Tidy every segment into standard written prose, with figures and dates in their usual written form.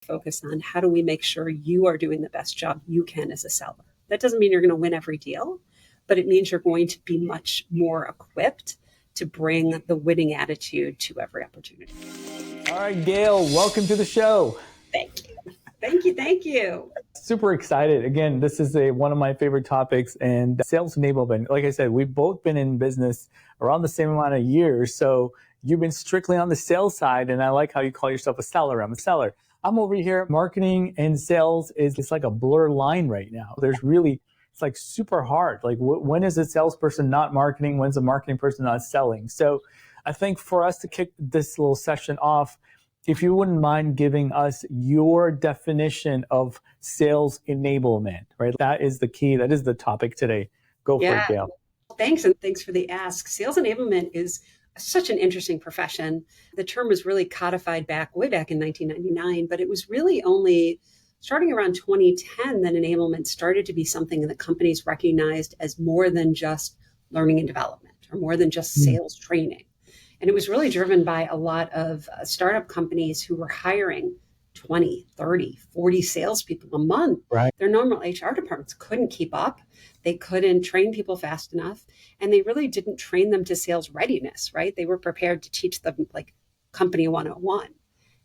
focus on how do we make sure you are doing the best job you can as a seller. That doesn't mean you're going to win every deal, but it means you're going to be much more equipped to bring the winning attitude to every opportunity. All right, Gail, welcome to the show. Thank you. Thank you. Thank you. Super excited. Again, this is one of my favorite topics, and sales enablement. Like I said, we've both been in business around the same amount of years. So you've been strictly on the sales side, and I like how you call yourself a seller. I'm a seller. I'm over here. Marketing and sales is like a blur line right now. It's like super hard. Like when is a salesperson not marketing? When's a marketing person not selling? So I think for us to kick this little session off, if you wouldn't mind giving us your definition of sales enablement, right? That is the key. That is the topic today. Go for it, Gail. Thanks. And thanks for the ask. Sales enablement is such an interesting profession. The term was really codified way back in 1999, but it was really only starting around 2010 that enablement started to be something that companies recognized as more than just learning and development or more than just sales training. And it was really driven by a lot of startup companies who were hiring 20, 30, 40 salespeople a month. Right. Their normal HR departments couldn't keep up. They couldn't train people fast enough. And they really didn't train them to sales readiness, right? They were prepared to teach them like company 101.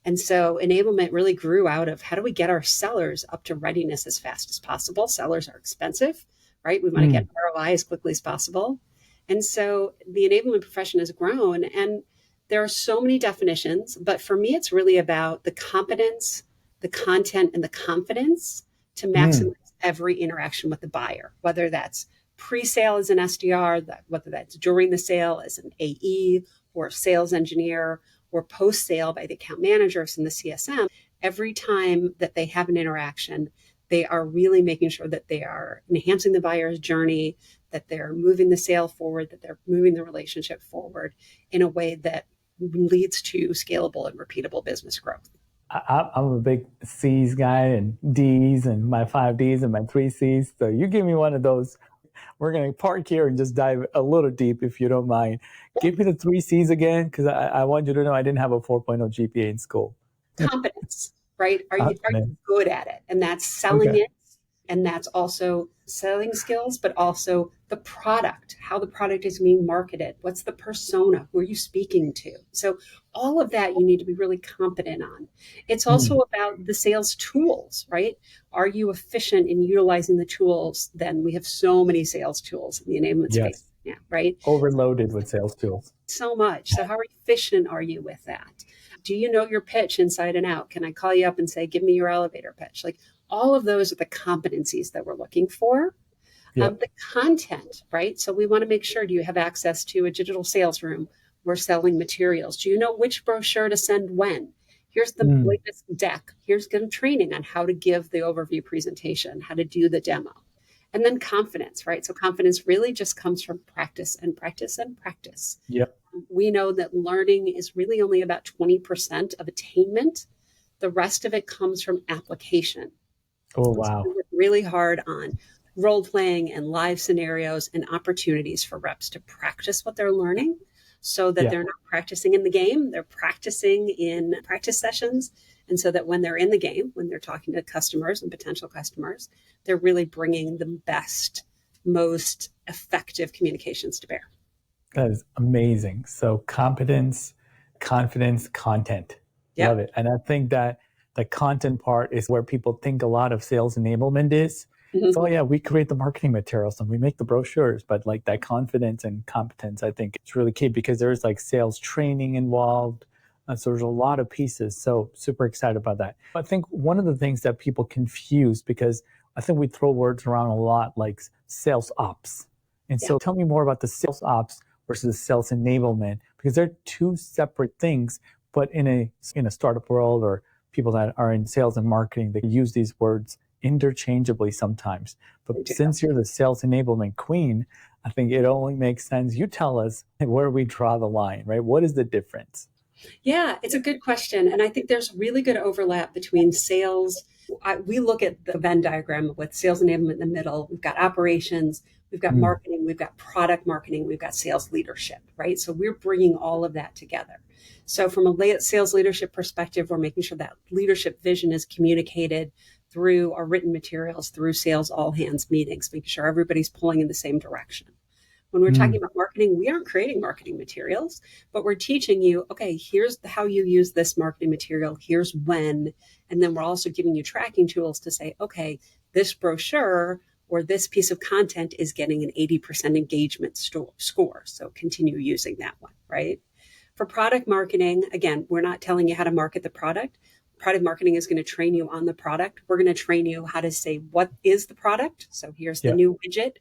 And so enablement really grew out of how do we get our sellers up to readiness as fast as possible? Sellers are expensive, right? We want to get ROI as quickly as possible. And so the enablement profession has grown, and there are so many definitions, but for me, it's really about the competence, the content, and the confidence to maximize every interaction with the buyer, whether that's pre-sale as an SDR, whether that's during the sale as an AE or a sales engineer, or post-sale by the account managers and the CSM. Every time that they have an interaction, they are really making sure that they are enhancing the buyer's journey, that they're moving the sale forward, that they're moving the relationship forward in a way that leads to scalable and repeatable business growth. I'm a big C's guy and D's and my 5 D's and my 3 C's. So you give me one of those. We're going to park here and just dive a little deep if you don't mind. Give me the 3 C's again, because I want you to know I didn't have a 4.0 GPA in school. Competence, right? Are you good at it? And that's selling it. And that's also selling skills, but also the product, how the product is being marketed. What's the persona? Who are you speaking to? So all of that you need to be really competent on. It's also about the sales tools, right? Are you efficient in utilizing the tools? Then we have so many sales tools in the enablement space. Yeah, right? Overloaded with sales tools. So much. So how efficient are you with that? Do you know your pitch inside and out? Can I call you up and say, give me your elevator pitch? Like, all of those are the competencies that we're looking for. The content, right? So we want to make sure, do you have access to a digital sales room? We're selling materials. Do you know which brochure to send when? Here's the latest deck. Here's some training on how to give the overview presentation, how to do the demo. And then confidence, right? So confidence really just comes from practice and practice and practice. Yep. We know that learning is really only about 20% of attainment. The rest of it comes from application. Oh, wow. So we work really hard on role playing and live scenarios and opportunities for reps to practice what they're learning so that they're not practicing in the game, they're practicing in practice sessions. And so that when they're in the game, when they're talking to customers and potential customers, they're really bringing the best, most effective communications to bear. That is amazing. So competence, confidence, content. Love it. And I think that the content part is where people think a lot of sales enablement is. So we create the marketing materials and we make the brochures, but like that confidence and competence, I think it's really key because there's like sales training involved. So there's a lot of pieces. So super excited about that. I think one of the things that people confuse, because I think we throw words around a lot like sales ops. And so tell me more about the sales ops versus sales enablement, because they're two separate things, but in a startup world or people that are in sales and marketing, they use these words interchangeably sometimes. But since you're the sales enablement queen, I think it only makes sense. You tell us where we draw the line, right? What is the difference? Yeah, it's a good question. And I think there's really good overlap between sales We look at the Venn diagram with sales enablement in the middle. We've got operations, we've got Mm. marketing, we've got product marketing, we've got sales leadership, right? So we're bringing all of that together. So from a sales leadership perspective, we're making sure that leadership vision is communicated through our written materials, through sales all hands meetings, making sure everybody's pulling in the same direction. When we're talking Mm. about marketing, we aren't creating marketing materials, but we're teaching you, okay, here's how you use this marketing material, here's when. And then we're also giving you tracking tools to say, okay, this brochure or this piece of content is getting an 80% engagement score. So continue using that one, right? For product marketing, again, we're not telling you how to market the product. Product marketing is going to train you on the product. We're going to train you how to say, what is the product? So here's the Yeah. new widget.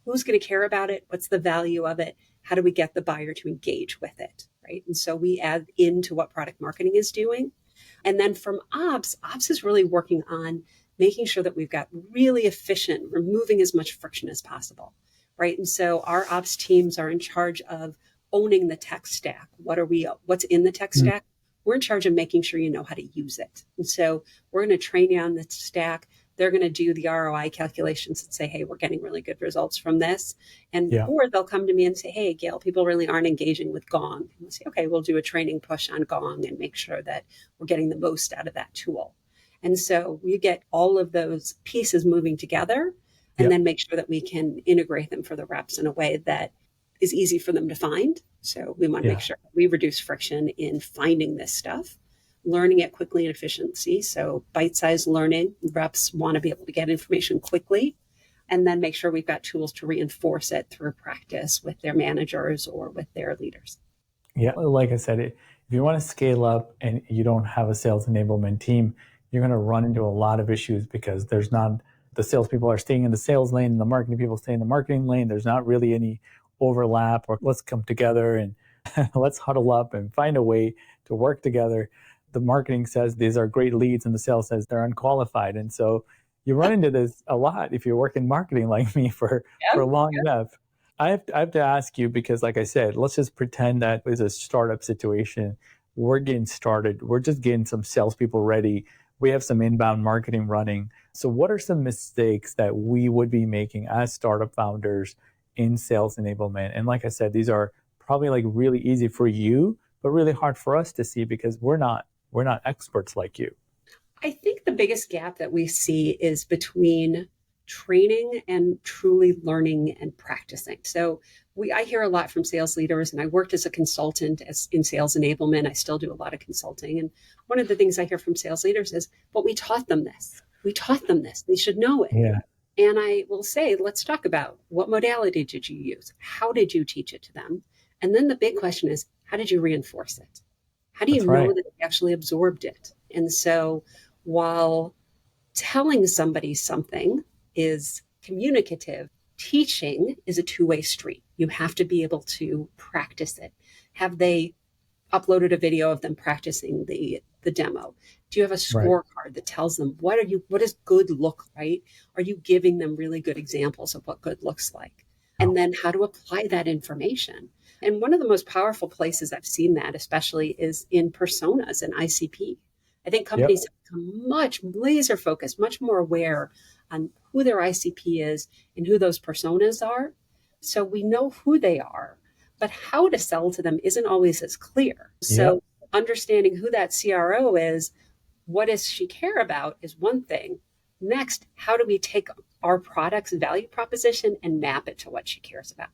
Who's going to care about it? What's the value of it? How do we get the buyer to engage with it? Right. And so we add into what product marketing is doing. And then from ops is really working on making sure that we've got really efficient, removing as much friction as possible. Right. And so our ops teams are in charge of owning the tech stack. What's in the tech Mm. stack? We're in charge of making sure you know how to use it. And so we're going to train you on the stack. They're going to do the ROI calculations and say, hey, we're getting really good results from this. And Yeah. or they'll come to me and say, hey, Gail, people really aren't engaging with Gong. And we'll say, okay, we'll do a training push on Gong and make sure that we're getting the most out of that tool. And so we get all of those pieces moving together and Yeah. then make sure that we can integrate them for the reps in a way that is easy for them to find. So we want to make Yeah. sure we reduce friction in finding this stuff, learning it quickly and efficiency. So bite-sized learning, reps want to be able to get information quickly, and then make sure we've got tools to reinforce it through practice with their managers or with their leaders. Yeah. Like I said, if you want to scale up and you don't have a sales enablement team, you're going to run into a lot of issues because there's not, the salespeople are staying in the sales lane and the marketing people stay in the marketing lane. There's not really any overlap, or let's come together and let's huddle up and find a way to work together. The marketing says these are great leads and the sales says they're unqualified. And so you run into this a lot if you work in marketing like me for Yep. long enough. I have to ask you because, like I said, let's just pretend that is a startup situation. We're getting started. We're just getting some salespeople ready. We have some inbound marketing running. So, what are some mistakes that we would be making as startup founders in sales enablement? And like I said, these are probably like really easy for you, but really hard for us to see because we're not experts like you. I think the biggest gap that we see is between training and truly learning and practicing. So I hear a lot from sales leaders, and I worked as a consultant in sales enablement. I still do a lot of consulting. And one of the things I hear from sales leaders is, but we taught them this. We taught them this. They should know it. Yeah. And I will say, let's talk about what modality did you use? How did you teach it to them? And then the big question is, how did you reinforce it? How do you That's know right. that they actually absorbed it? And so while telling somebody something is communicative, teaching is a two-way street. You have to be able to practice it. Have they uploaded a video of them practicing the demo? Do you have a Right. scorecard that tells them what does good look like? Are you giving them really good examples of what good looks like? And Oh, then how to apply that information. And one of the most powerful places I've seen that, especially, is in personas and ICP. I think yep. companies have become much laser focused, much more aware on who their ICP is and who those personas are. So we know who they are, but how to sell to them isn't always as clear. Yep. So understanding who that CRO is, what does she care about, is one thing. Next, how do we take our product's value proposition and map it to what she cares about?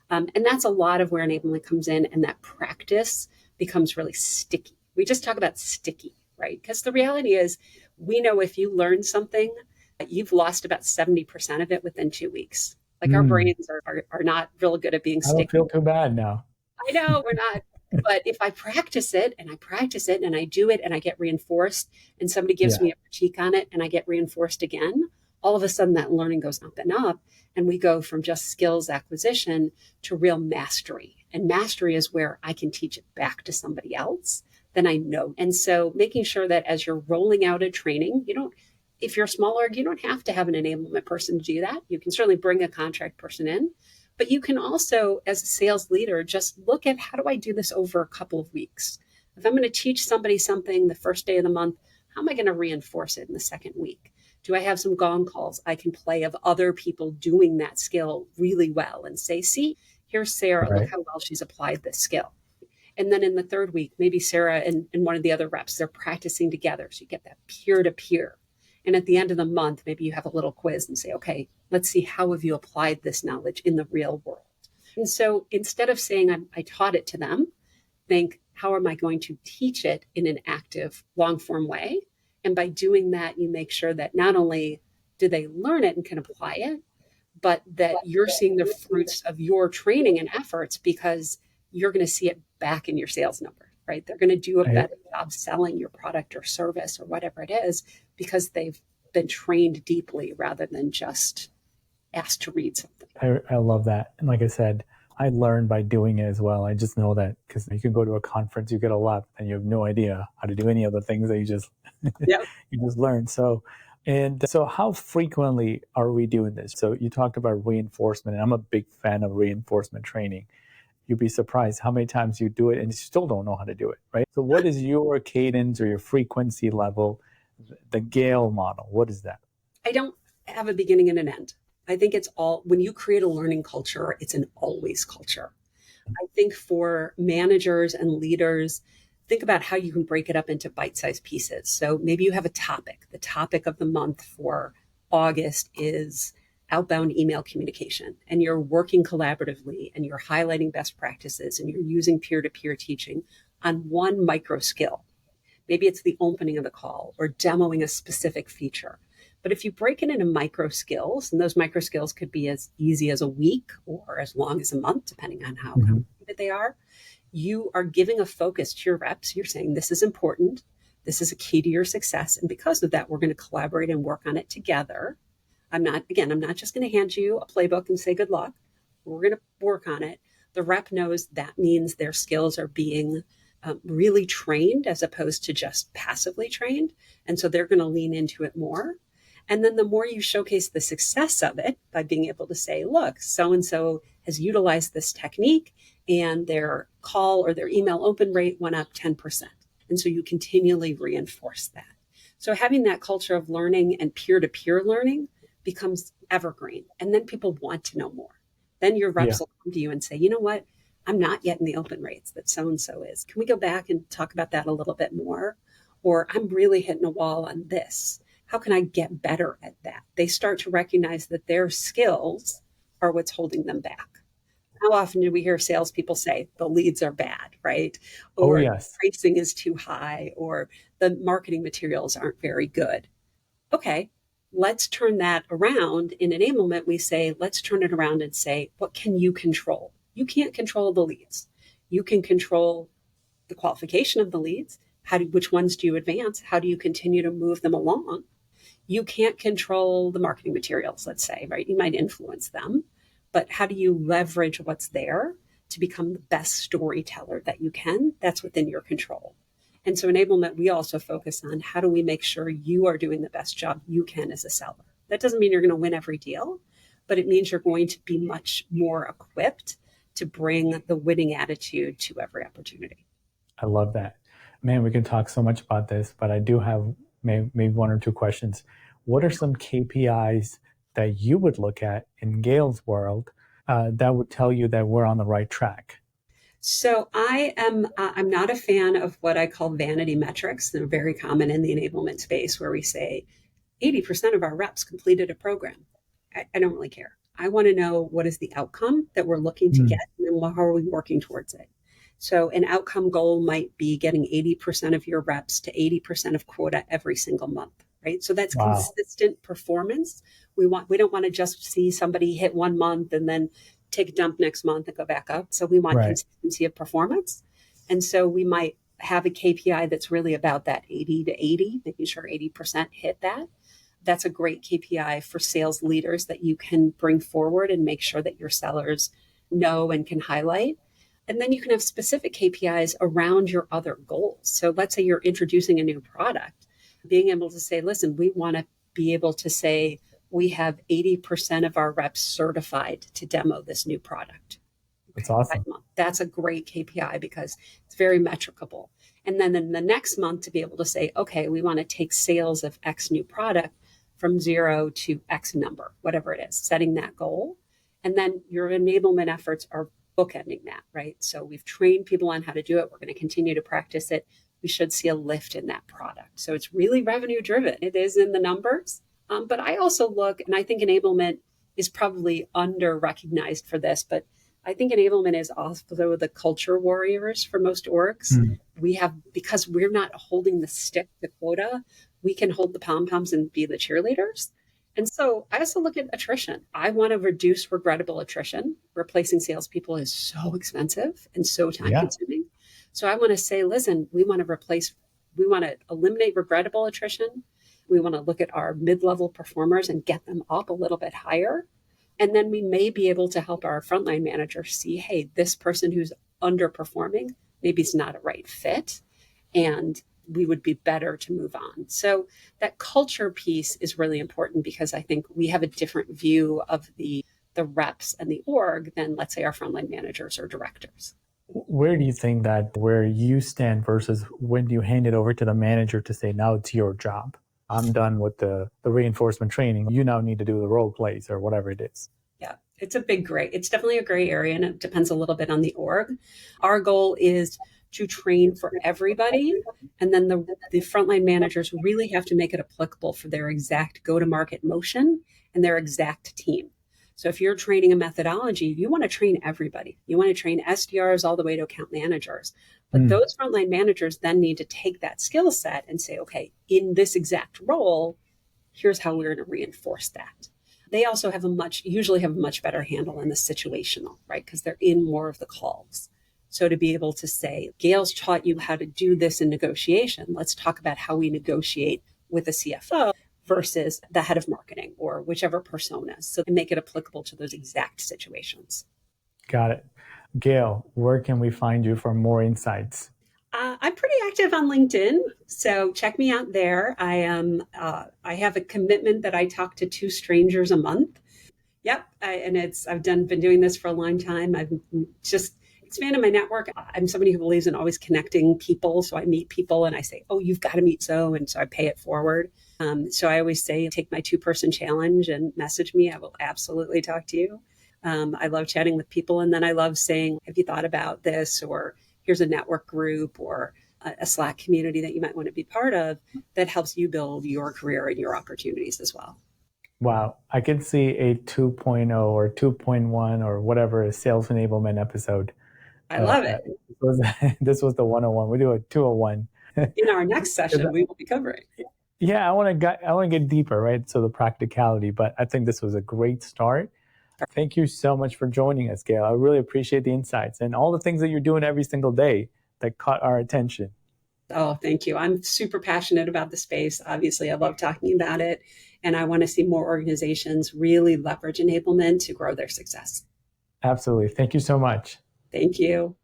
And that's a lot of where enablement comes in, and that practice becomes really sticky. We just talk about sticky, right? Because the reality is, we know if you learn something, you've lost about 70% of it within 2 weeks. Like our Mm. brains are not real good at being I don't sticky. feel too bad now. I know we're not. But if I practice it and I practice it and I do it and I get reinforced, and somebody gives Yeah. me a critique on it and I get reinforced again, all of a sudden that learning goes up and up. And we go from just skills acquisition to real mastery. And mastery is where I can teach it back to somebody else, then I know. And so making sure that as you're rolling out a training, if you're smaller, you don't have to have an enablement person to do that. You can certainly bring a contract person in. But you can also, as a sales leader, just look at, how do I do this over a couple of weeks? If I'm going to teach somebody something the first day of the month, How am I going to reinforce it in the second week? Do I have some gong calls I can play of other people doing that skill really well and say, see, here's Sarah, look Right. how well she's applied this skill. And then in the third week, maybe Sarah and one of the other reps, they're practicing together. So you get that peer to peer. And at the end of the month, maybe you have a little quiz and say, okay, let's see, how have you applied this knowledge in the real world? And so instead of saying I taught it to them, think, how am I going to teach it in an active, long form way? And by doing that, you make sure that not only do they learn it and can apply it, but that you're seeing the fruits of your training and efforts because you're going to see it back in your sales number, right? They're going to do a better job selling your product or service or whatever it is because they've been trained deeply rather than just asked to read something. I love that. And like I said, I learned by doing it as well. I just know that because you can go to a conference, you get a lot, and you have no idea how to do any of the things that you just Yep. you just learned. So how frequently are we doing this? So you talked about reinforcement, and I'm a big fan of reinforcement training. You'd be surprised how many times you do it and you still don't know how to do it, right? So what is your cadence or your frequency level? The Gail model, what is that? I don't have a beginning and an end. I think it's all, when you create a learning culture, it's an always culture. I think for managers and leaders, think about how you can break it up into bite-sized pieces. So maybe you have a topic. The topic of the month for August is outbound email communication, and you're working collaboratively and you're highlighting best practices and you're using peer-to-peer teaching on one micro skill. Maybe it's the opening of the call or demoing a specific feature. But if you break it into micro skills, and those micro skills could be as easy as a week or as long as a month, depending on how complicated they are, you are giving a focus to your reps. You're saying, this is important. This is a key to your success. And because of that, we're going to collaborate and work on it together. I'm not just going to hand you a playbook and say, good luck. We're going to work on it. The rep knows that means their skills are being really trained as opposed to just passively trained. And so they're going to lean into it more. And then the more you showcase the success of it by being able to say, look, so-and-so has utilized this technique and their call or their email open rate went up 10%. And so you continually reinforce that. So having that culture of learning and peer-to-peer learning becomes evergreen. And then people want to know more. Then your reps will come to you and say, you know what? I'm not yet in the open rates that so-and-so is. Can we go back and talk about that a little bit more? Or I'm really hitting a wall on this. How can I get better at that? They start to recognize that their skills are what's holding them back. How often do we hear salespeople say the leads are bad, right? Or pricing is too high, or the marketing materials aren't very good? Okay, let's turn that around. In enablement, we say, let's turn it around and say, what can you control? You can't control the leads. You can control the qualification of the leads. Which ones do you advance? How do you continue to move them along? You can't control the marketing materials, let's say, right? You might influence them, but how do you leverage what's there to become the best storyteller that you can? That's within your control. And so enablement, we also focus on how do we make sure you are doing the best job you can as a seller. That doesn't mean you're going to win every deal, but it means you're going to be much more equipped to bring the winning attitude to every opportunity. I love that. Man, we can talk so much about this, but I do have maybe one or two questions. What are some KPIs that you would look at in Gail's world that would tell you that we're on the right track? So I'm not a fan of what I call vanity metrics. They're very common in the enablement space where we say 80% of our reps completed a program. I don't really care. I want to know what is the outcome that we're looking to get and how are we working towards it. So an outcome goal might be getting 80% of your reps to 80% of quota every single month, right? So that's consistent performance. We don't want to just see somebody hit 1 month and then take a dump next month and go back up. So we want consistency of performance. And so we might have a KPI that's really about that 80 to 80, making sure 80% hit that. That's a great KPI for sales leaders that you can bring forward and make sure that your sellers know and can highlight. And then you can have specific KPIs around your other goals. So let's say you're introducing a new product, being able to say, listen, we want to be able to say we have 80% of our reps certified to demo this new product. That's awesome. That's a great KPI because it's very metricable. And then in the next month to be able to say, okay, we want to take sales of X new product from 0 to X number, whatever it is, setting that goal. And then your enablement efforts are bookending that, right? So we've trained people on how to do it. We're going to continue to practice it. We should see a lift in that product. So it's really revenue driven. It is in the numbers. But I also look, and I think enablement is probably under recognized for this, but I think enablement is also the culture warriors for most orgs. We have, because we're not holding the stick, the quota, we can hold the pom-poms and be the cheerleaders. And so I also look at attrition. I want to reduce regrettable attrition. Replacing salespeople is so expensive and so time consuming. So I want to say, listen, we want to eliminate regrettable attrition. We want to look at our mid-level performers and get them up a little bit higher. And then we may be able to help our frontline managers see, hey, this person who's underperforming, maybe is not a right fit. And we would be better to move on. So that culture piece is really important because I think we have a different view of the reps and the org than, let's say, our frontline managers or directors. Where do you think that where you stand versus when you hand it over to the manager to say, now it's your job? I'm done with the reinforcement training. You now need to do the role plays or whatever it is. Yeah, it's a big gray. It's definitely a gray area, and it depends a little bit on the org. Our goal is to train for everybody. And then the frontline managers really have to make it applicable for their exact go-to-market motion and their exact team. So if you're training a methodology, you want to train everybody. You want to train SDRs all the way to account managers. But those frontline managers then need to take that skill set and say, okay, in this exact role, here's how we're going to reinforce that. They also usually have a much better handle on the situational, right? Because they're in more of the calls. So to be able to say, Gail's taught you how to do this in negotiation. Let's talk about how we negotiate with a CFO versus the head of marketing or whichever persona. So make it applicable to those exact situations. Got it. Gail, where can we find you for more insights? I'm pretty active on LinkedIn, so check me out there. I I have a commitment that I talk to 2 strangers a month. Yep, I've been doing this for a long time. I've just expanded my network. I'm somebody who believes in always connecting people, so I meet people and I say, "Oh, you've got to meet so," and so I pay it forward. So I always say, take my 2-person challenge and message me. I will absolutely talk to you. I love chatting with people, and then I love saying, "Have you thought about this?" Or here's a network group or a Slack community that you might want to be part of that helps you build your career and your opportunities as well. Wow. I can see a 2.0 or 2.1 or whatever sales enablement episode. I love it. This was the 101. We do a 201. In our next session, we will be covering. Yeah, I want to get deeper, right? So the practicality, but I think this was a great start. Thank you so much for joining us, Gail. I really appreciate the insights and all the things that you're doing every single day that caught our attention. Oh, thank you. I'm super passionate about the space. Obviously, I love talking about it. And I want to see more organizations really leverage enablement to grow their success. Absolutely. Thank you so much. Thank you.